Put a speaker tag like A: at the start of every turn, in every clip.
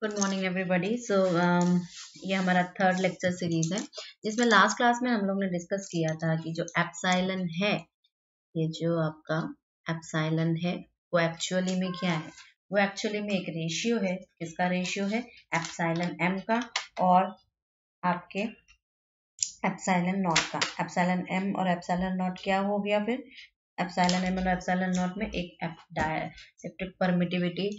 A: Good morning everybody. ये हमारा third lecture series है जिसमें लास्ट क्लास में हम लोग ने डिस्कस किया था कि जो एप्सिलॉन है, ये जो आपका एप्सिलॉन है वो एक्चुअली में क्या है। वो एक्चुअली में एक रेशियो है। किसका रेशियो है? एप्सिलॉन एम का और आपके एप्सिलॉन नॉट का। एप्सिलॉन एम और एप्सिलॉन नॉट क्या हो गया फिर? एप्सिलॉन एम और एप्सिलॉन नॉट में एक डायलेक्ट्रिक परमिटिविटी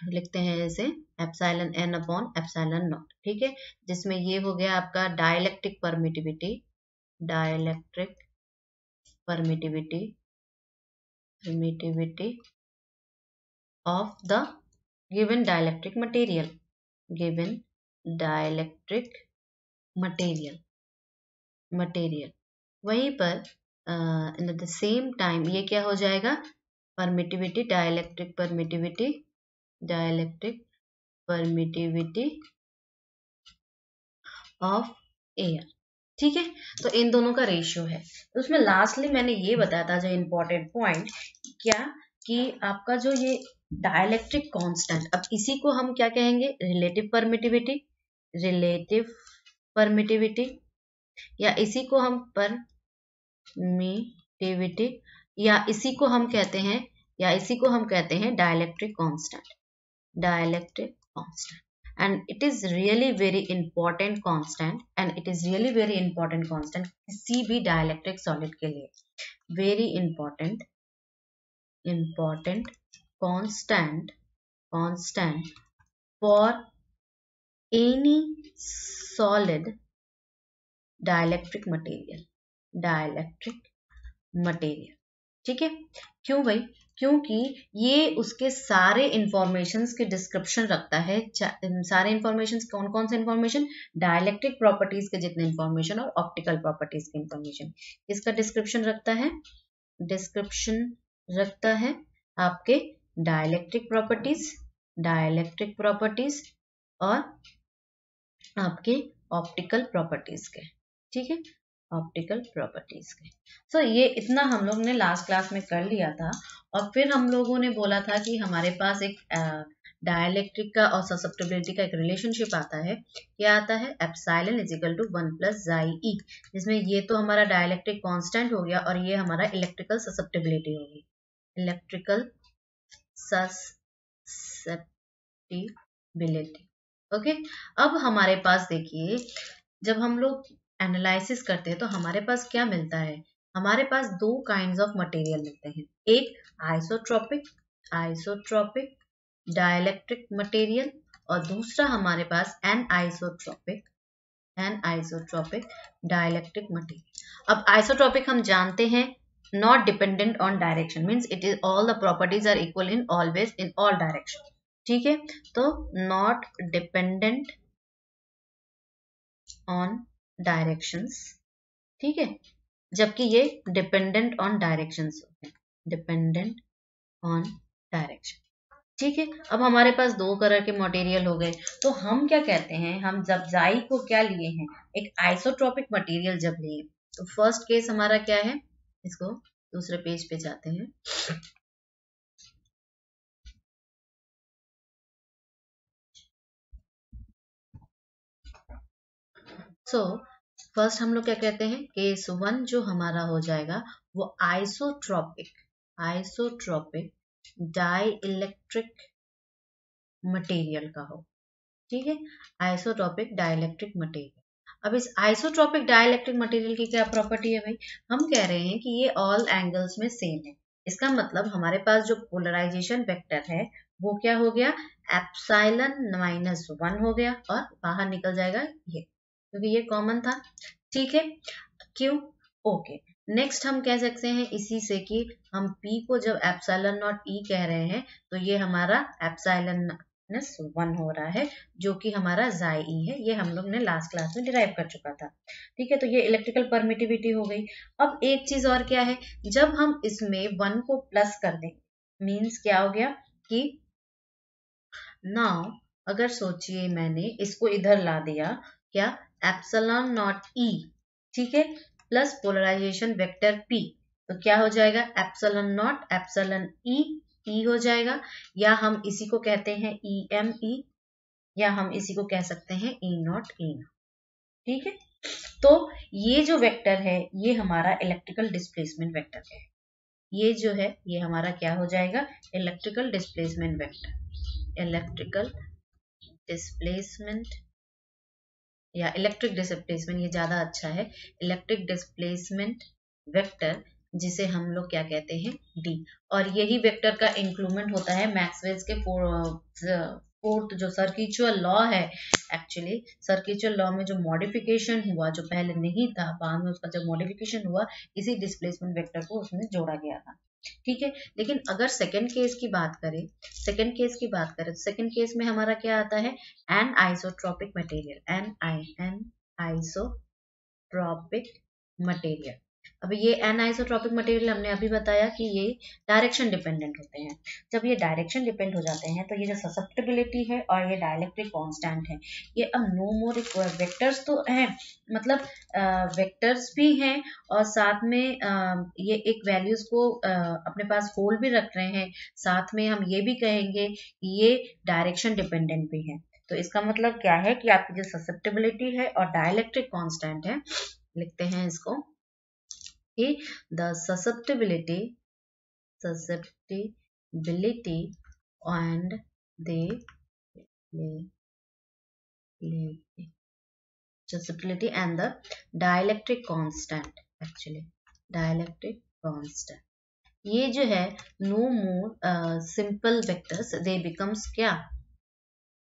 A: लिखते हैं जैसे epsilon N upon epsilon nought, ठीक है, जिसमें ये हो गया आपका dielectric permittivity permittivity of the given dielectric material वहीं पर इन द सेम टाइम ये क्या हो जाएगा? डाइलेक्ट्रिक परमिटिविटी ऑफ एयर, ठीक है। तो इन दोनों का रेशियो है। तो उसमें लास्टली मैंने ये बताया था जो इम्पोर्टेंट पॉइंट क्या कि आपका जो ये डाइलेक्ट्रिक कांस्टेंट, अब इसी को हम क्या कहेंगे? रिलेटिव परमिटिविटी या इसी को हम परमिटिविटी या इसी को हम कहते हैं dielectric constant and it is really very important constant किसी भी डाइलेक्ट्रिक सॉलिड के लिए very important constant for any solid dielectric material, ठीक है। क्यों भाई? क्योंकि ये उसके सारे इंफॉर्मेशंस के डिस्क्रिप्शन रखता है। सारे इंफॉर्मेशंस कौन कौन से इंफॉर्मेशन? डाइलेक्ट्रिक प्रॉपर्टीज के जितने इंफॉर्मेशन और ऑप्टिकल प्रॉपर्टीज के इंफॉर्मेशन, इसका डिस्क्रिप्शन रखता है आपके डाइलेक्ट्रिक प्रॉपर्टीज और आपके ऑप्टिकल प्रॉपर्टीज के, ठीक है, ऑप्टिकल प्रॉपर्टीज के। सो ये इतना हम लोग ने लास्ट क्लास में कर लिया था। और फिर हम लोगों ने बोला था कि हमारे पास एक डाइलेक्ट्रिक का और ससेप्टिबिलिटी का एक रिलेशनशिप आता है। क्या आता है? Epsilon is equal to 1 plus chi e, जिसमें ये तो हमारा डाइलेक्ट्रिक कांस्टेंट हो गया और ये हमारा इलेक्ट्रिकल ससेप्टिबिलिटी होगी। ओके। अब हमारे पास देखिए, जब हम लोग एनालिसिस करते हैं तो हमारे पास क्या मिलता है? हमारे पास दो काइंड्स ऑफ मटेरियल मिलते हैं। एक आइसोट्रोपिक डाइलेक्ट्रिक मटेरियल और दूसरा हमारे पास एनआइसोट्रोपिक डाइलेक्ट्रिक मटेरियल। अब आइसोट्रोपिक हम जानते हैं not dependent on direction, means it is all the properties are equal in always in all direction, ठीक है। तो not dependent on directions, ठीक है, जबकि ये डिपेंडेंट ऑन डायरेक्शंस होते हैं, ठीक है। अब हमारे पास दो कलर के मटेरियल हो गए, तो हम क्या कहते हैं? हम जब जाई को क्या लिए हैं? एक आइसोट्रोपिक मटेरियल जब लिए, तो फर्स्ट केस हमारा क्या है? इसको दूसरे पेज पे जाते हैं। फर्स्ट हम लोग क्या कहते हैं? केस 1 जो हमारा हो जाएगा वो आइसोट्रोपिक डाइलेक्ट्रिक मटेरियल का हो, ठीक है, आइसोट्रोपिक डाइलेक्ट्रिक मटेरियल। अब इस आइसोट्रोपिक डाइलेक्ट्रिक मटेरियल की क्या प्रॉपर्टी है भाई? हम कह रहे हैं कि ये ऑल एंगल्स में सेम है। इसका मतलब हमारे पास जो पोलराइजेशन वेक्टर है वो क्या हो गया? एप्सिलॉन-1 हो गया और बाहर निकल जाएगा ये, क्योंकि ये कॉमन था, ठीक है। क्यों? ओके। नेक्स्ट हम कह सकते हैं इसी से कि हम P को जब एप्सिलॉन नॉट E कह रहे हैं तो ये हमारा एप्सिलॉन-1 हो रहा है, जो कि हमारा जाई E है। ये हम लोग ने लास्ट क्लास में डिराइव कर चुका था, ठीक है। तो ये इलेक्ट्रिकल परमिटिविटी हो गई। अब एक चीज और क्या है, जब हम इसमें 1 को प्लस कर दें, मीन्स क्या हो गया कि नाउ अगर सोचिए मैंने इसको इधर ला दिया, क्या? एप्सिलॉन नॉट E, ठीक है, प्लस पोलराइजेशन वेक्टर P, तो क्या हो जाएगा? एप्सिलॉन नॉट एप्सिलॉन E हो जाएगा, या हम इसी को कहते हैं EME, या हम इसी को कह सकते हैं E नॉट E नॉट। ठीक है, तो ये जो वेक्टर है ये हमारा इलेक्ट्रिकल डिस्प्लेसमेंट वेक्टर है। ये जो है ये हमारा क्या हो जाएगा, electrical displacement vector. Electrical displacement या इलेक्ट्रिक डिस्प्लेसमेंट, ये ज्यादा अच्छा है, इलेक्ट्रिक डिस्प्लेसमेंट वेक्टर, जिसे हम लोग क्या कहते हैं, डी। और यही वेक्टर का इंक्लूमेंट होता है मैक्सवेल्स के फोर्थ जो सर्किचुअल लॉ है। एक्चुअली सर्किचुअल लॉ में जो मॉडिफिकेशन हुआ, जो पहले नहीं था, बाद में उसका जब मॉडिफिकेशन हुआ, इसी डिस्प्लेसमेंट वेक्टर को उसमें जोड़ा गया था। ठीक है, लेकिन अगर सेकंड केस की बात करें, सेकंड केस में हमारा क्या आता है, an isotropic material, an isotropic material. अब ये एनआइसोट्रॉपिक मटेरियल हमने अभी बताया कि ये डायरेक्शन डिपेंडेंट होते हैं। जब ये डायरेक्शन डिपेंड हो जाते हैं तो ये जो ससेप्टिबिलिटी है और ये डाइलेक्ट्रिक कांस्टेंट है, ये अब नो मोर वेक्टर्स तो हैं, मतलब वेक्टर्स भी हैं, और साथ में ये एक वैल्यूज को अपने पास होल्ड भी रख रहे हैं। साथ में हम ये भी कहेंगे कि ये डायरेक्शन डिपेंडेंट भी है। तो इसका मतलब क्या है कि आपकी जो ससेप्टिबिलिटी है और डाइलेक्ट्रिक कांस्टेंट है, लिखते हैं इसको, the susceptibility and the susceptibility and the dielectric constant, actually dielectric constant, ये जो है no more simple vectors, they becomes क्या,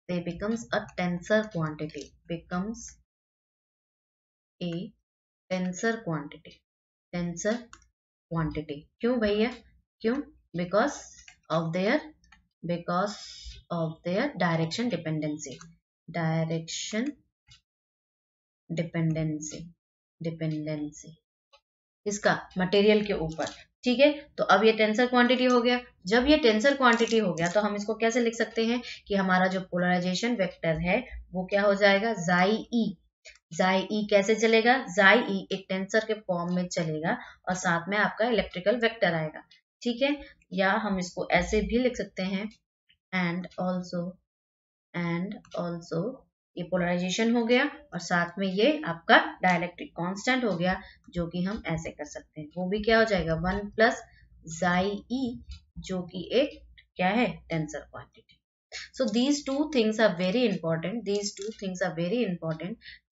A: they becomes a tensor quantity, becomes a tensor quantity, tensor quantity। क्यों भैया, क्यों, because of their direction dependency, इसका material के ऊपर। ठीक है, तो अब ये टेंसर क्वांटिटी हो गया। जब ये टेंसर क्वांटिटी हो गया तो हम इसको कैसे लिख सकते हैं कि हमारा जो पोलराइजेशन वेक्टर है वो क्या हो जाएगा, जाई ई कैसे चलेगा, जाई ई एक टेंसर के फॉर्म में चलेगा और साथ में आपका इलेक्ट्रिकल वेक्टर आएगा। ठीक है, या हम इसको ऐसे भी लिख सकते हैं, एंड ऑल्सो ये पोलराइजेशन हो गया और साथ में ये आपका डाइलेक्ट्रिक कांस्टेंट हो गया, जो कि हम ऐसे कर सकते हैं, वो भी क्या हो जाएगा 1 प्लस जाई ई, जो कि एक क्या है, tensor quantity. So these two things are very important,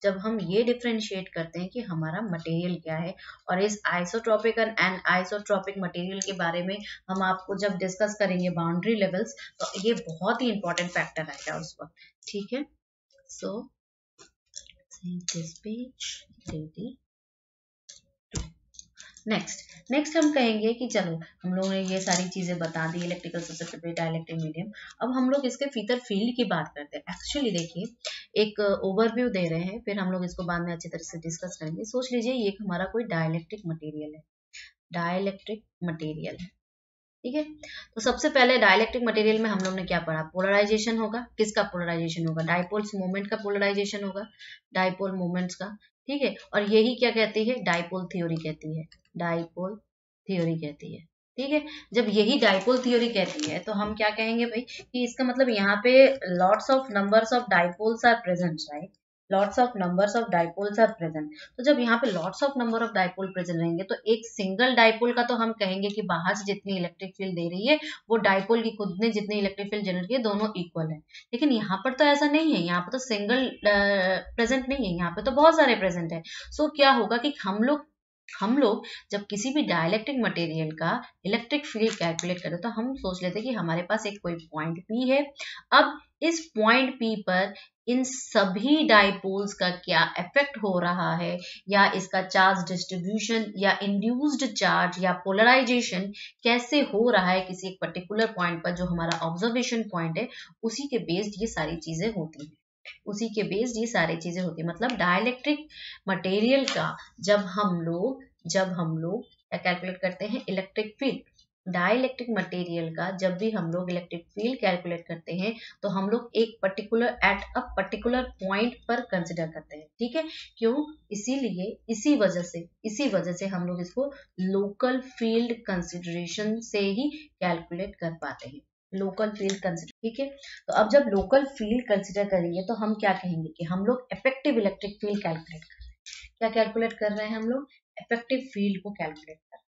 A: जब हम ये डिफरेंशिएट करते हैं कि हमारा मटेरियल क्या है। और इस आइसोट्रोपिक एंड एनआइसोट्रोपिक मटेरियल के बारे में हम आपको जब डिस्कस करेंगे बाउंड्री लेवल्स, तो ये बहुत ही इंपॉर्टेंट फैक्टर आएगा उस वक्त। ठीक है, so this page ready. Next हम कहेंगे कि चलो हम लोगों ने ये सारी चीजें बता दी, इलेक्ट्रिकल ससेप्टिबिलिटी, डाइलेक्ट्रिक मीडियम। अब हम लोग इसके फीचर फील्ड की बात करते हैं। एक्चुअली देखिए, एक ओवरव्यू दे रहे हैं, फिर हम लोग इसको बाद में अच्छी तरह से डिस्कस करेंगे। सोच लीजिए ये हमारा कोई डाइलेक्ट्रिक मटेरियल है, ठीक है। तो सबसे पहले डाइलेक्ट्रिक मटेरियल में हम लोग ने क्या पढ़ा, पोलराइजेशन होगा। किसका पोलराइजेशन होगा, डाइपोल्स मूवमेंट का पोलराइजेशन होगा, डाइपोल मूवमेंट्स का। ठीक है, और यही क्या कहती है, डाइपोल थ्योरी कहती है, डाइपोल थ्योरी कहती है। ठीक है, जब यही डाइपोल थ्योरी कहती है तो हम क्या कहेंगे भाई, कि इसका मतलब यहाँ पे lots of numbers of dipoles are present, right, lots of numbers of dipoles are present. तो जब यहाँ पे lots of number of dipole present रहेंगे तो एक सिंगल डाइपोल का तो हम कहेंगे कि बाहर से जितनी इलेक्ट्रिक फील्ड दे रही है वो डाइपोल की खुद ने जितनी इलेक्ट्रिक फील्ड जनरेट की है, दोनों इक्वल है। लेकिन यहाँ पर तो ऐसा नहीं है, यहाँ पर तो सिंगल प्रेजेंट नहीं है, यहाँ पे तो बहुत सारे प्रेजेंट है। सो क्या होगा कि हम लोग जब किसी भी डाइलेक्ट्रिक मटेरियल का इलेक्ट्रिक फील्ड कैलकुलेट करें तो हम सोच लेते हैं कि हमारे पास एक कोई पॉइंट P है। अब इस पॉइंट P पर इन सभी डाइपोल्स का क्या इफेक्ट हो रहा है, या इसका चार्ज डिस्ट्रीब्यूशन या इंड्यूस्ड चार्ज या पोलराइजेशन कैसे हो रहा है किसी एक पर्टिकुलर पॉइंट पर, जो हमारा ऑब्जर्वेशन पॉइंट है, उसी के बेस्ड ये सारी चीजें होती हैं, मतलब डाइलेक्ट्रिक मटेरियल का जब हम लोग क्या कैलकुलेट करते हैं, इलेक्ट्रिक फील्ड, डाइलेक्ट्रिक मटेरियल का जब भी हम लोग इलेक्ट्रिक फील्ड कैलकुलेट करते हैं तो हम लोग एक particular at a particular point पर कंसिडर करते हैं। ठीक है, क्यों, इसी वजह से हम लोग इसको लोकल फील्ड कंसिडरेशन से ही कैलकुलेट कर पाते हैं। लोकल फील्ड कंसिडर, ठीक है। तो अब जब लोकल फील्ड कंसिडर करेंगे तो हम क्या कहेंगे कि हम लोग इफेक्टिव इलेक्ट्रिक फील्ड कैलकुलेट कर रहे हैं। क्या कैलकुलेट कर रहे हैं हम लोग? इफेक्टिव फील्ड को कैलकुलेट कर रहे हैं,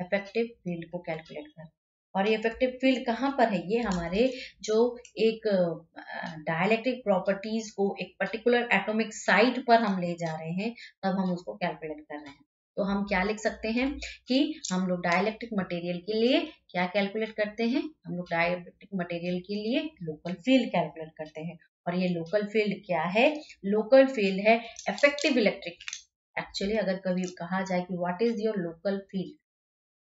A: इफेक्टिव फील्ड को कैलकुलेट कर रहे हैं। और ये इफेक्टिव फील्ड कहाँ पर है? ये हमारे जो एक डाइलेक्ट्रिक प्रॉपर्टीज को एक पर्टिकुलर एटॉमिक साइट पर हम ले जा रहे हैं, तब हम उसको कैलकुलेट कर रहे हैं। तो हम क्या लिख सकते हैं कि हम लोग डाइलेक्ट्रिक मटेरियल के लिए क्या कैलकुलेट करते हैं? हम लोग डाइलेक्ट्रिक मटेरियल के लिए लोकल फील्ड कैलकुलेट करते हैं। और ये लोकल फील्ड क्या है? लोकल फील्ड है इफेक्टिव इलेक्ट्रिक। एक्चुअली अगर कभी कहा जाए कि what is your local field,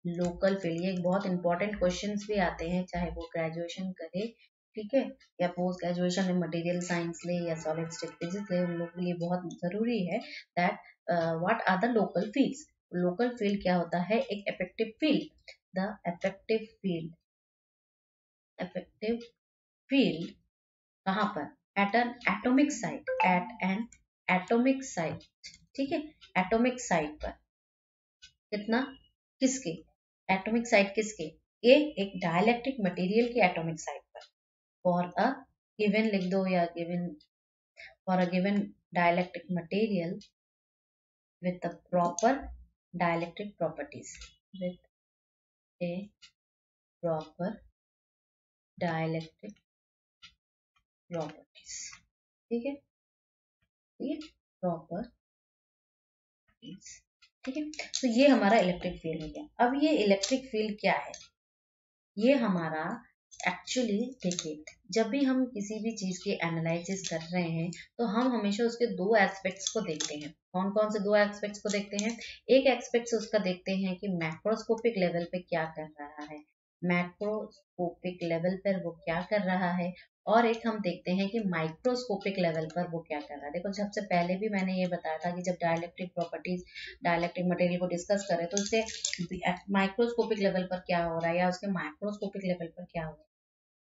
A: local field, ये एक बहुत इंपॉर्टेंट क्वेश्चंस भी आते हैं, चाहे वो ग्रेजुएशन करे, ठीक है, या पोस्ट ग्रेजुएशन में मटेरियल साइंस ले या सॉलिड स्टेट फिजिक्स ले, उन लोगों के लिए बहुत जरूरी है that what are the local fields. Local field क्या होता है? एक effective field. The effective field, effective field कहाँ पर? At an atomic site, at an atomic site, ठीक है, एटॉमिक साइट पर। कितना? किसके एटॉमिक साइट? किसके? ये एक डाइलेक्ट्रिक मटेरियल के एटॉमिक साइट पर। फॉर अ गिवन लिख दो, या given for a given dielectric material with the proper dielectric properties, with a proper dielectric properties, ठीक है, ये प्रॉपर, ठीक है। तो ये हमारा इलेक्ट्रिक फील्ड हो गया। अब ये इलेक्ट्रिक फील्ड क्या है? ये हमारा एक्चुअली देखिए, जब भी हम किसी भी चीज के एनालिसिस कर रहे हैं तो हम हमेशा उसके दो एस्पेक्ट्स को देखते हैं। कौन कौन से दो एस्पेक्ट्स को देखते हैं? एक एस्पेक्ट उसका देखते हैं कि मैक्रोस्कोपिक लेवल पे क्या कर रहा है, मैक्रोस्कोपिक लेवल पर वो क्या कर रहा है, और एक हम देखते हैं कि माइक्रोस्कोपिक लेवल पर वो क्या कर रहा है। देखो, सबसे पहले भी मैंने ये बताया था कि जब डाइलेक्ट्रिक प्रॉपर्टीज, डाइलेक्ट्रिक मटेरियल को डिस्कस करें तो उससे माइक्रोस्कोपिक लेवल पर क्या हो रहा है या उसके माइक्रोस्कोपिक लेवल पर क्या हो रहा है,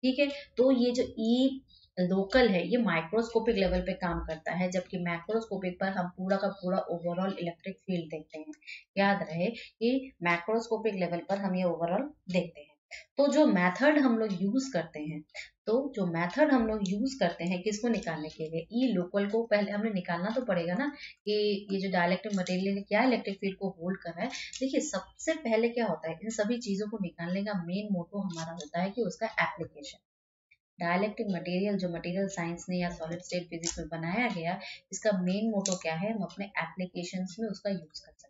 A: ठीक है। तो ये जो ई लोकल है ये माइक्रोस्कोपिक लेवल पे काम करता है, जबकि मैक्रोस्कोपिक पर हम पूरा का पूरा ओवरऑल इलेक्ट्रिक फील्ड देखते हैं। याद रहे कि मैक्रोस्कोपिक लेवल पर हम ये ओवरऑल देखते हैं। तो जो मेथड हम लोग यूज करते हैं, किसको निकालने के लिए? ई लोकल को पहले हमें निकालना तो पड़ेगा ना, कि ये जो डाइलेक्ट्रिक मटेरियल क्या इलेक्ट्रिक फील्ड को होल्ड कर रहा है। देखिए, सबसे पहले क्या होता है, इन सभी चीजों को निकालने का मेन मोटो हमारा होता है कि उसका एप्लीकेशन। डाइलेक्ट्रिक मटेरियल जो मटेरियल साइंस ने या सॉलिड स्टेट फिजिक्स में बनाया गया, इसका मेन मोटो क्या है? हम अपने एप्लीकेशंस में उसका यूज कर सकते हैं।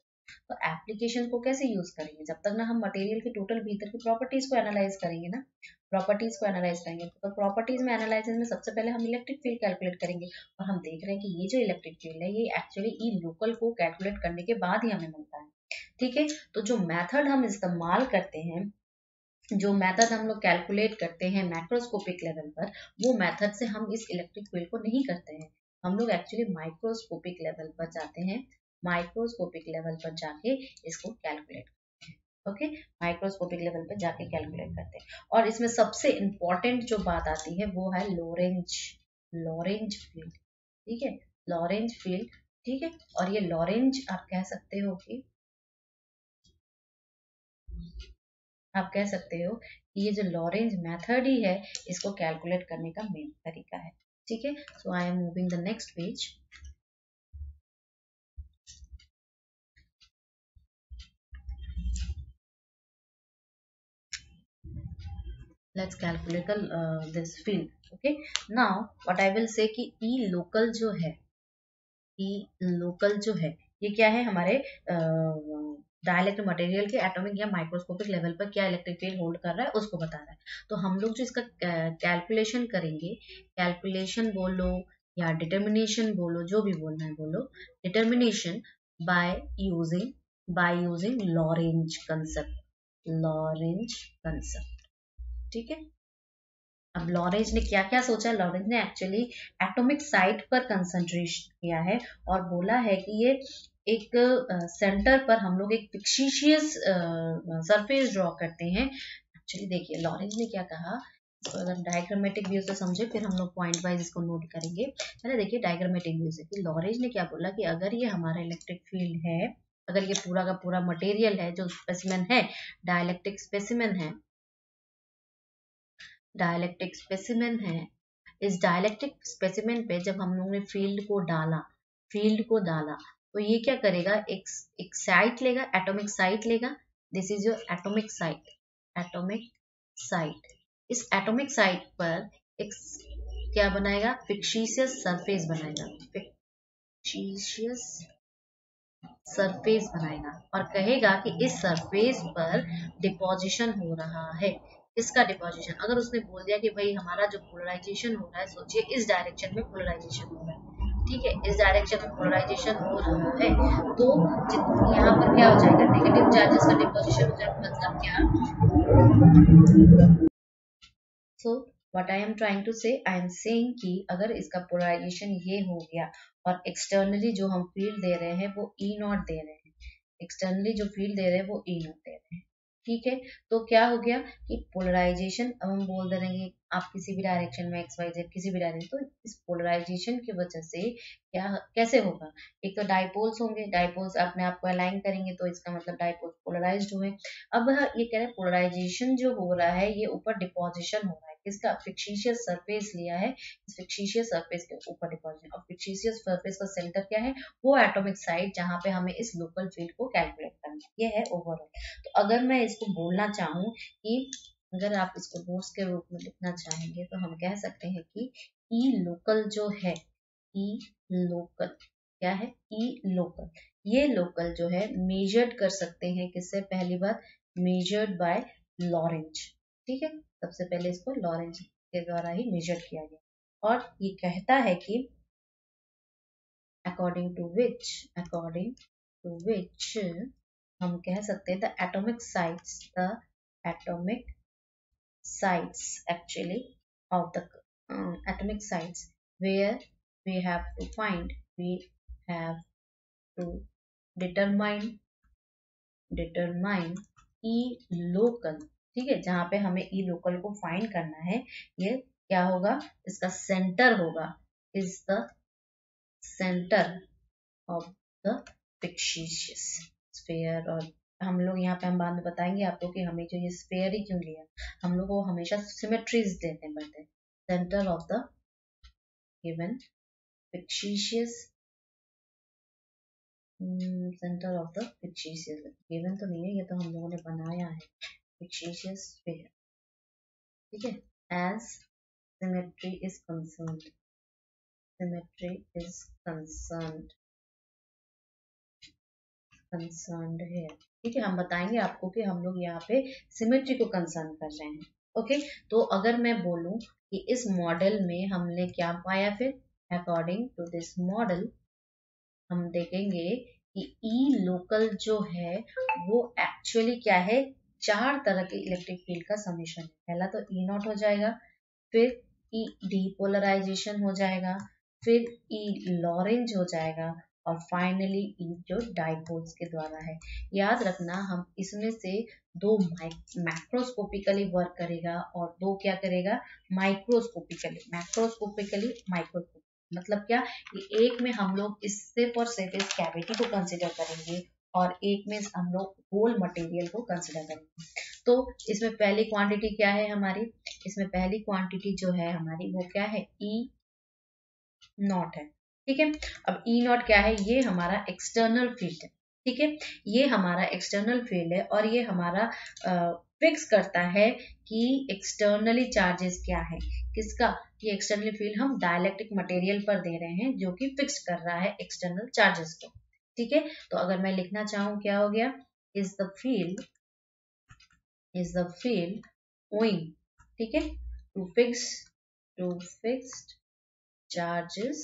A: तो एप्लीकेशन को कैसे यूज करेंगे? जब तक ना हम मटेरियल की टोटल भीतर की प्रॉपर्टीज को एनालाइज करेंगे ना, प्रॉपर्टीज को एनालाइज करेंगे, तो प्रॉपर्टीज में एनालाइज में सबसे पहले हम इलेक्ट्रिक फील्ड कैलकुलेट करेंगे। और हम देख रहे हैं कि ये जो इलेक्ट्रिक फील्ड है ये एक्चुअली ई लोकल को कैलकुलेट करने के बाद ही हमें मिलता है, ठीक है। तो जो मेथड हम इस्तेमाल करते हैं, जो मेथड हम लोग कैलकुलेट करते हैं मैक्रोस्कोपिक लेवल पर, वो मेथड से हम इस इलेक्ट्रिक फील्ड को नहीं करते हैं। हम लोग एक्चुअली माइक्रोस्कोपिक लेवल पर जाते हैं, माइक्रोस्कोपिक लेवल पर जाके इसको कैलकुलेट, ओके, माइक्रोस्कोपिक लेवल पर जाके कैलकुलेट करते हैं। और इसमें सबसे इंपॉर्टेंट जो बात आती है वो है लोरेंज, लॉरेंज फील्ड, ठीक है, लॉरेंज फील्ड, ठीक है। और ये लॉरेंज आप कह सकते हो कि ये जो लॉरेंज मेथड ही है, इसको कैलकुलेट करने का मेन तरीका है, ठीक है। So I am moving the next page. Let's calculate this field, okay. Now what I will say कि ई लोकल जो है, ई लोकल जो है ये क्या है? हमारे डाइलेक्ट्रिक मटेरियल के एटॉमिक या माइक्रोस्कोपिक लेवल पर क्या इलेक्ट्रिक फील्ड होल्ड कर रहा है उसको बता रहा है। तो हम लोग जो इसका कैलकुलेशन करेंगे, कैलकुलेशन बोलो या डिटर्मिनेशन बोलो, जो भी बोलना है बोलो, determination by using Lorentz concept, Lorentz concept, ठीक है। अब लॉरेंज ने क्या क्या सोचा? लॉरेंज ने एक्चुअली एटॉमिक साइट पर कंसंट्रेशन किया है और बोला है कि ये एक सेंटर पर हम लोग एक फिक्सिशियस सरफेस ड्रॉ करते हैं। एक्चुअली देखिए लॉरेंज ने क्या कहा, तो अगर डायग्रामेटिक व्यू से समझे फिर हम लोग पॉइंट वाइज इसको नोट करेंगे। पहले देखिए डायग्रामेटिक व्यू से कि लॉरेंज ने क्या बोला कि अगर ये हमारा इलेक्ट्रिक फील्ड है, अगर ये पूरा का पूरा मटेरियल है जो स्पेसिमेन है, डाइलेक्ट्रिक स्पेसिमेन है, डायलैक्ट्रिक स्पेसिमेन है। इस डायलैक्ट्रिक स्पेसिमेन पे जब हम लोगों ने फील्ड को डाला तो ये क्या करेगा, एक साइट लेगा, एटॉमिक साइट लेगा। This is your atomic site. इस एटॉमिक साइट पर एक क्या बनाएगा, फिक्शिशियस सरफेस बनाएगा, फिक्शिशियस सरफेस बनाएगा और कहेगा कि इस सरफेस पर डिपोजिशन हो रहा है। इसका डिपोजिशन, अगर उसने बोल दिया कि भाई हमारा जो पोलराइजेशन हो रहा है, सोचिए इस डायरेक्शन में पोलराइजेशन हो रहा है, ठीक है, इस डायरेक्शन में पोलराइजेशन हो रहा है, तो यहाँ पर क्या हो जाएगा, नेगेटिव चार्जेस का डिपोजिशन हो जाएगा। मतलब क्या, so what I am trying to say, I am saying कि अगर इसका पोलराइजेशन ये हो गया और एक्सटर्नली जो हम फील्ड दे रहे हैं वो ई नॉट दे रहे हैं, एक्सटर्नली जो फील्ड दे रहे हैं वो ई नॉट दे रहे हैं, ठीक है, तो क्या हो गया कि पोलराइजेशन, अब हम बोल दे रहे हैं आप किसी भी डायरेक्शन में एक्स वाई जेड किसी भी डायरेक्शन, तो इस पोलराइजेशन की वजह से क्या कैसे होगा, एक तो डाइपोल्स होंगे, डाइपोल्स अपने आप को अलाइन करेंगे तो इसका मतलब डाइपोल्स पोलराइज्ड हुए। अब ये कह रहे हैं पोलराइजेशन जो हो रहा है ये ऊपर डिपोजिशन हो रहा है, किसका, फिक्शिशियस सरफेस लिया है, इस फिक्शिशियस सरफेस के ऊपर डिपोजिशन, और फिक्शिशियस सरफेस का सेंटर क्या है, वो एटॉमिक साइट जहां पे हमें इस लोकल फील्ड को कैलकुलेट करना है, ये है ओवरऑल। तो अगर मैं इसको बोलना चाहूँ कि अगर आप इसको नोट्स के रूप में लिखना चाहेंगे तो हम कह सकते हैं कि ई लोकल जो है, ई लोकल क्या है, ई लोकल, ये लोकल जो है मेजर्ड कर सकते हैं किससे, पहली बार मेजर्ड बाय लॉरेंज, ठीक है, सबसे पहले इसको लॉरेंज के द्वारा ही मेजर किया गया और ये कहता है कि according to which हम कह सकते हैं the atomic sites actually of the atomic sites where we have to determine E local, ठीक है, जहां पे हमें ई लोकल को फाइंड करना है, ये क्या होगा, इसका सेंटर होगा, is the centre of the fictitious sphere. और हम लोग यहाँ पे हम बाद में बताएंगे आपको कि हमें जो ये स्फीयर ही क्यों लिया, हम लोग को हमेशा सिमेट्रीज देते पड़ते हैं, centre of the given fictitious, centre of the fictitious, given तो नहीं है, ये तो हम लोगों ने बनाया है, फिक्शिशियस स्फीयर, ठीक है, as symmetry is concerned, concerned है, ठीक है, हम बताएंगे आपको कि हम लोग यहाँ पे सिमेट्री को कंसर्न कर रहे हैं, ओके। तो अगर मैं बोलूं कि इस मॉडल में हमने क्या पाया, फिर अकॉर्डिंग टू दिस मॉडल हम देखेंगे कि ई लोकल जो है वो एक्चुअली क्या है, चार तरह के इलेक्ट्रिक फील्ड का समेशन है। पहला तो ई नॉट हो जाएगा, फिर ई डीपोलराइजेशन हो जाएगा, फिर ई लॉरेंज हो जाएगा और फाइनली ई जो डाइपोल्स के द्वारा है। याद रखना हम इसमें से दो मैक्रोस्कोपिकली वर्क करेगा और दो क्या करेगा, मैक्रोस्कोपिकली माइक्रोस्कोपिक, मतलब क्या कि एक में हम लोग इससे पर सिर्फ इस कैविटी को कंसिडर करेंगे और एक में हम लोग होल मटेरियल को कंसिडर करेंगे। तो इसमें पहली क्वांटिटी क्या है हमारी, इसमें पहली क्वांटिटी जो है हमारी वो क्या है, ई नॉट है, ठीक है। अब ई नॉट क्या है, ये हमारा एक्सटर्नल फील्ड है, ठीक है, ये हमारा एक्सटर्नल फील्ड है और ये हमारा फिक्स करता है कि एक्सटर्नली चार्जेस क्या है, किसका, ये एक्सटर्नल फील्ड हम डाइलेक्ट्रिक मटेरियल पर दे रहे हैं जो कि फिक्स कर रहा है एक्सटर्नल चार्जेस को, ठीक है। तो अगर मैं लिखना चाहूँ क्या हो गया, इज द फील्ड ओइंग, ठीक है, to fixed charges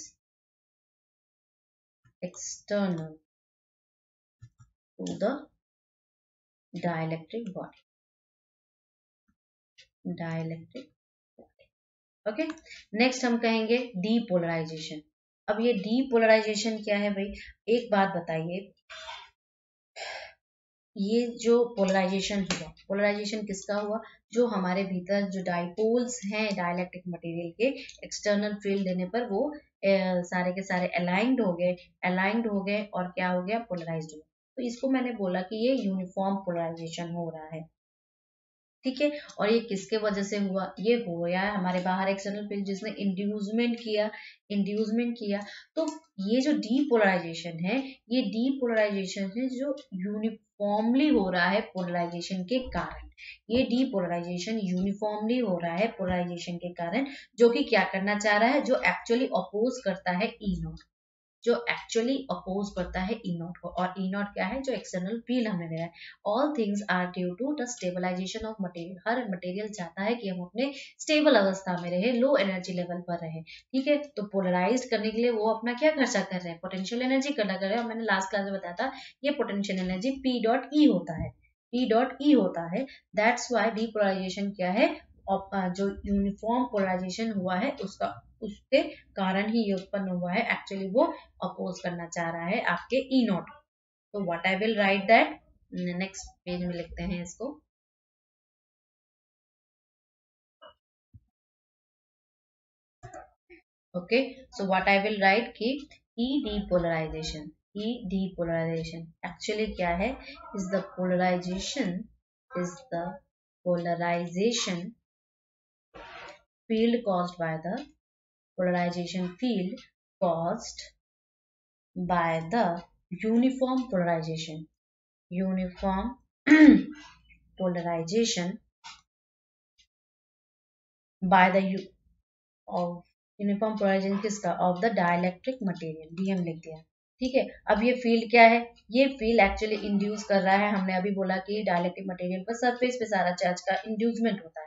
A: external to the dielectric body, okay. Next हम कहेंगे डीपोलराइजेशन। अब ये डीपोलराइजेशन क्या है भाई, एक बात बताइए, ये जो पोलराइजेशन हुआ, पोलराइजेशन किसका हुआ, जो हमारे भीतर जो डाइपोल्स हैं डाइलेक्ट्रिक मटेरियल के एक्सटर्नल फील्ड देने पर वो सारे के सारे अलाइंड हो गए और क्या हो गया, पोलराइज्ड हो गया। तो इसको मैंने बोला कि ये यूनिफॉर्म पोलराइजेशन हो रहा है, ठीक है। और ये किसके वजह से हुआ, ये हो गया है हमारे बाहर एक्सटर्नल फील्ड जिसने इंड्यूसमेंट किया। तो ये जो डीपोलराइजेशन है, ये डीपोलराइजेशन है जो यूनिफॉर्मली हो रहा है पोलराइजेशन के कारण। ये डीपोलराइजेशन यूनिफॉर्मली हो रहा है पोलराइजेशन के कारण, जो कि क्या करना चाह रहा है, जो एक्चुअली अपोज करता है ई नॉट, जो एक्चुअली अपोज करता है ई नॉट को। और ई नॉट क्या है, जो एक्सटर्नल फील्ड हमने दिया है। All things are due to the stabilization of material. हर मटेरियल चाहता है कि हम अपने स्टेबल अवस्था में रहे, लो एनर्जी लेवल पर रहे, ठीक है। तो पोलराइज करने के लिए वो अपना क्या खर्चा कर रहे हैं, पोटेंशियल एनर्जी खर्चा कर रहे हैं। और मैंने लास्ट क्लास में बताया था ये potential energy P dot E होता है, पी डॉट ई होता है। दैट्स वाई डीपोलराइजेशन क्या है, जो यूनिफॉर्म पोलराइजेशन हुआ है उसके कारण ही ये उत्पन्न हुआ है। एक्चुअली वो अपोज करना चाह रहा है आपके ई नॉट। तो what I will write that, next page में लिखते हैं इसको। Okay, so what I will write कि ई डीपोलराइजेशन एक्चुअली क्या है, is the polarization field caused by the polarization field caused by the uniform polarization polarization by the of uniform polarization किसका, of the dielectric material, DM लिख दिया, ठीक है। अब ये फील्ड क्या है, ये फील्ड एक्चुअली इंड्यूस कर रहा है, हमने अभी बोला कि डाइलेक्ट्रिक मटेरियल पर सरफेस पे सारा चार्ज का इंड्यूसमेंट होता है।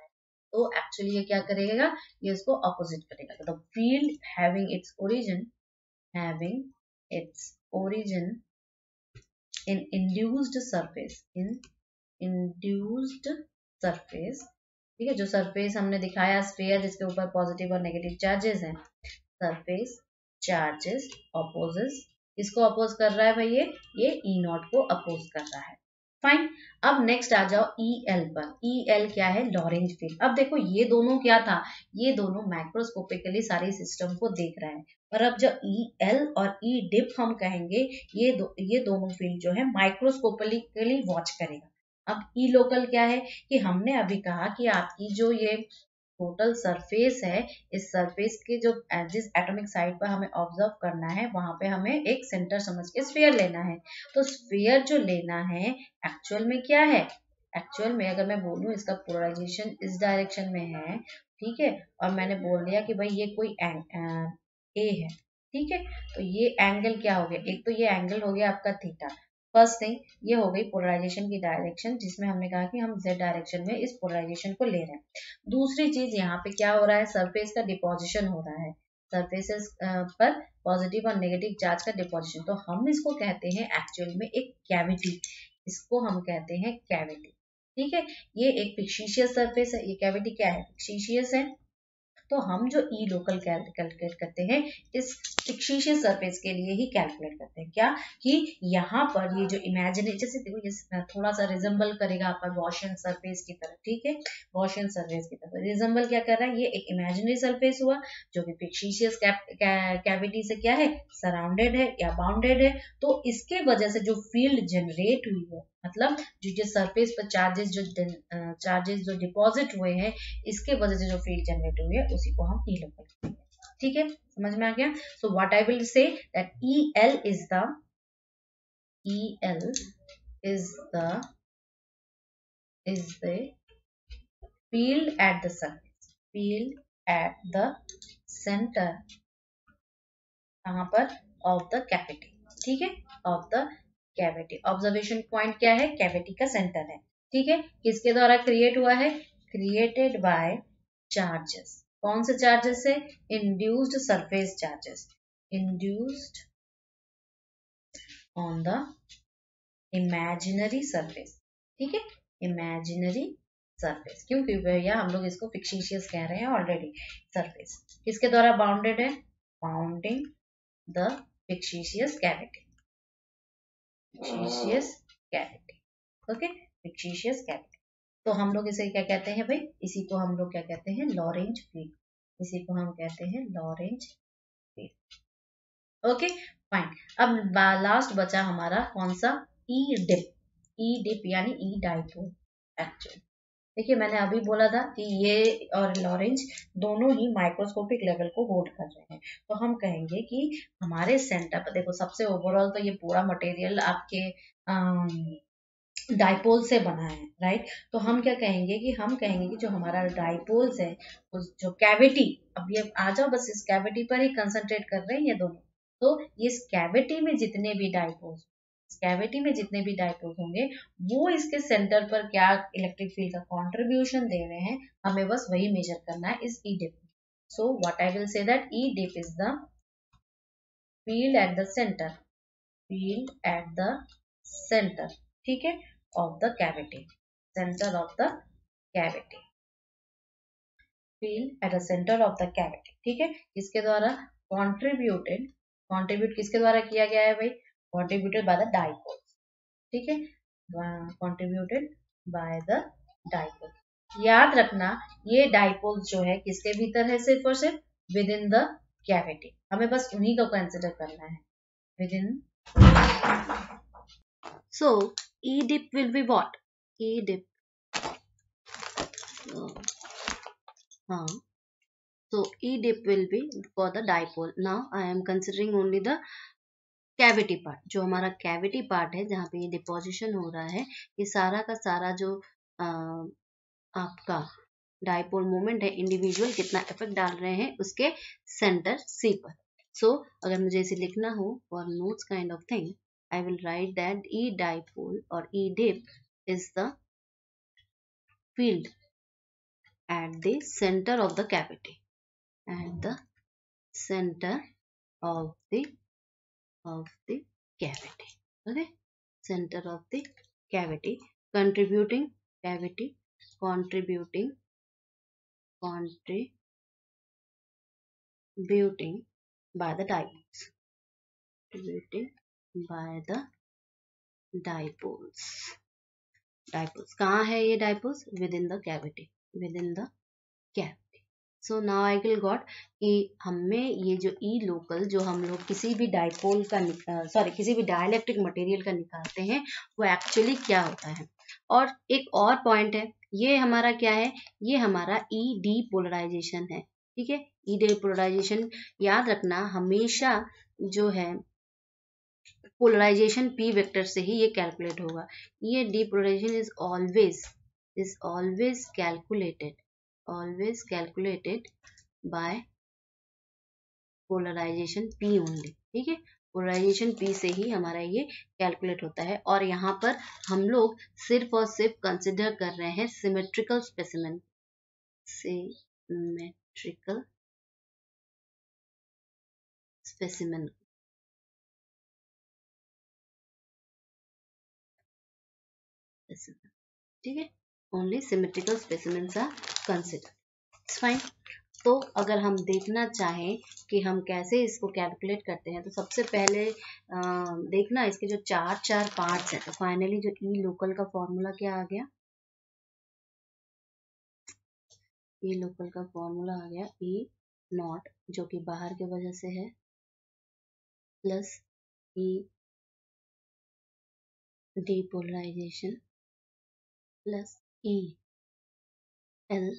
A: तो एक्चुअली ये क्या करेगा, ये इसको अपोजिट करेगा। तो field having its origin in induced surface, ठीक है। जो सरफेस हमने दिखाया स्फीयर जिसके ऊपर पॉजिटिव और नेगेटिव चार्जेस हैं, सरफेस चार्जेस अपोजेस, इसको अपोज कर रहा है भाई, ये ई नॉट को अपोज कर रहा है। फाइन। अब नेक्स्ट आ जाओ ई एल पर। ई एल क्या है, लॉरेंज फील्ड। अब देखो ये दोनों क्या था, ये दोनों माइक्रोस्कोपिकली सारी सिस्टम को देख रहा है। पर अब जब ई एल और ई डिप हम कहेंगे, ये दोनों फील्ड जो है माइक्रोस्कोपिकली वॉच करेगा। अब ई लोकल क्या है, कि हमने अभी कहा कि आपकी जो ये टोटल सरफेस है, इस सरफेस के जो जिस एटॉमिक साइड पर हमें ऑब्जर्व करना है, वहां पे हमें एक सेंटर समझ के स्फीयर लेना है। तो स्फीयर जो लेना है एक्चुअल में क्या है, एक्चुअल में अगर मैं बोलूं इसका पोलराइजेशन इस डायरेक्शन में है, ठीक है। और मैंने बोल दिया कि भाई ये कोई ए है, ठीक है। तो ये एंगल क्या हो गया, एक तो ये एंगल हो गया आपका थीटा। फर्स्ट थिंग ये हो गई पोलराइजेशन की डायरेक्शन, जिसमें हमने कहा कि हम जेड डायरेक्शन में इस पोलराइजेशन को ले रहे हैं। दूसरी चीज यहाँ पे क्या हो रहा है, सरफेस का डिपोजिशन हो रहा है, सरफेसेस पर पॉजिटिव और नेगेटिव चार्ज का डिपोजिशन। तो हम इसको कहते हैं एक्चुअल में एक कैविटी, इसको हम कहते हैं कैविटी, ठीक है। ये एक फिक्सिशियस सरफेस है, ये कैविटी क्या है, फिक्सिशियस है। तो हम जो ई लोकल कैलकुलेट करते हैं इस फिक्सिशियस सरफेस के लिए ही कैलकुलेट करते हैं, क्या कि यहाँ पर ये जो इमेजिनरी, जैसे देखो ये थोड़ा सा रिजेंबल करेगा आपका गॉसियन सरफेस की तरह, ठीक है। गॉसियन सरफेस की तरह रिजेंबल क्या कर रहा है, ये एक इमेजिनरी सरफेस हुआ जो कि फिक्सिशियस कैविटी से क्या है, सराउंडेड है या बाउंडेड है। तो इसके वजह से जो फील्ड जनरेट हुई है, मतलब जो सरफेस पर चार्जेस जो डिपॉजिट हुए हैं, इसके वजह से जो फील्ड जनरेट हुई है उसी को हम ई लोकल कहते हैं, ठीक है। समझ में आ गया। सो what I will say that E L is the field at the surface, field at the center, कहां पर, ऑफ द कैविटी, ठीक है, of the cavity. Observation point क्या है, कैविटी का सेंटर है, ठीक है। किसके द्वारा क्रिएट हुआ है, क्रिएटेड बाय चार्जेस। कौन से चार्जेस है, induced surface charges, induced on the imaginary surface, ठीक है, इमेजिनरी सरफेस। क्योंकि भैया हम लोग इसको फिक्सिशियस कह रहे हैं ऑलरेडी। सरफेस किसके द्वारा बाउंडेड है, bounding the fictitious cavity, fictitious cavity, okay, fictitious cavity. तो हम लोग इसे क्या कहते हैं भाई, इसी को हम लोग क्या कहते हैं, लॉरेंज फील्ड, इसी को हम कहते हैं लॉरेंज फील्ड, ओके फाइन। अब लास्ट बचा हमारा कौन सा, ई डिप, ई डिप यानी ई डाइपोल एक्चुअल, देखिए मैंने अभी बोला था कि ये और लॉरेंज दोनों ही माइक्रोस्कोपिक लेवल को होल्ड कर रहे हैं, तो हम कहेंगे कि हमारे सेंटर पर देखो सबसे ओवरऑल तो ये पूरा मटेरियल आपके डाइपोल से बना है, राइट। तो हम क्या कहेंगे कि हम कहेंगे कि जो हमारा डाइपोल्स है उस जो कैविटी, अब ये आ जाओ बस इस कैविटी पर ही कंसंट्रेट कर रहे हैं ये दोनों। तो इस कैविटी में जितने भी डाइपोल्स, इस कैविटी में जितने भी डाइपोल्स होंगे वो इसके सेंटर पर क्या इलेक्ट्रिक फील्ड का कंट्रीब्यूशन दे रहे हैं, हमें बस वही मेजर करना है इस E dip. So what I will say that E dip is the field at the centre, field at the centre, ठीक है, of the cavity, center of the cavity, field at the center of the cavity, ठीक है। इसके द्वारा contributed, contribute किसके द्वारा किया गया है भाई, contributed by the dipoles, ठीक है, contributed by the dipoles। याद रखना ये डाइपोल्स जो है किसके भीतर है, सिर्फ और सिर्फ विद इन द कैविटी, हमें बस उन्हीं को कंसिडर करना है with in. So E dip will be what? E dip. So E dip will be for the dipole. Now I am considering only the cavity part. जो हमारा cavity part है जहाँ पे ये डिपोजिशन हो रहा है, ये सारा का सारा जो आपका डाइपोल मोमेंट है इंडिविजुअल कितना इफेक्ट डाल रहे हैं उसके सेंटर C पर। सो अगर मुझे इसे लिखना हो for notes kind of thing, I will write that E dipole or E dip is the field at the center of the cavity, at the center of the cavity, okay, center of the cavity, contributing by the dipoles, contributing by the dipoles कहाँ है ये dipoles, with in the cavity, with in the cavity. So now I will got कि हमें ये जो ई local जो हम लोग किसी भी डाइपोल का किसी भी डाइलेक्ट्रिक मटेरियल का निकालते हैं वो एक्चुअली क्या होता है। और एक और पॉइंट है, ये हमारा क्या है, ये हमारा ई डीपोलराइजेशन है, ठीक है। ई डीपोलराइजेशन याद रखना हमेशा जो है पोलराइजेशन p वेक्टर से ही ये कैलकुलेट होगा। ये depolarization is always calculated by polarization p only, ठीक है। पोलराइजेशन p से ही हमारा ये कैलकुलेट होता है। और यहाँ पर हम लोग सिर्फ और सिर्फ कंसिडर कर रहे हैं सिमेट्रिकल स्पेसिमेन, ठीक है, only symmetrical specimens are consider, it's fine. तो अगर हम देखना चाहें कि हम कैसे इसको कैलकुलेट करते हैं तो सबसे पहले देखना इसके जो चार पार्ट्स हैं। तो फाइनली जो ई लोकल का फॉर्मूला क्या आ गया, ई लोकल का फॉर्मूला आ गया ई नॉट जो कि बाहर के वजह से है प्लस ई डीपोलराइजेशन प्लस ई एल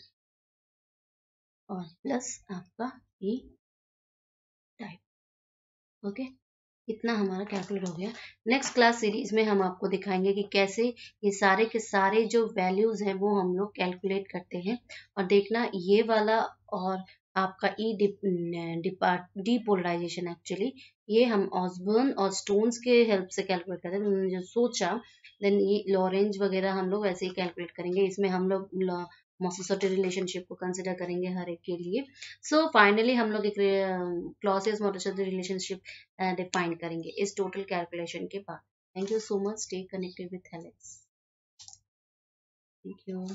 A: और प्लस आपका ई टाइप, ओके। इतना हमारा कैलकुलेट हो गया। नेक्स्ट क्लास सीरीज में हम आपको दिखाएंगे कि कैसे ये सारे के सारे जो वैल्यूज हैं वो हम लोग कैलकुलेट करते हैं। और देखना ये वाला और आपका ई डीपोलराइजेशन एक्चुअली ये हम ऑसबर्न और स्टोन्स के हेल्प से कैलकुलेट करते हैं। तो उन्होंने जो सोचा देन ये लॉरेंज वगैरह हम लोग ऐसे ही कैलकुलेट करेंगे। इसमें हम लोग मोसोसोटी रिलेशनशिप को कंसिडर करेंगे हर एक के लिए। सो फाइनली हम लोग एक क्लॉसियस मोसोसोटी रिलेशनशिप डिफाइन करेंगे इस टोटल कैलकुलेशन के बाद। Thank you so much, stay connected with helix, thank you.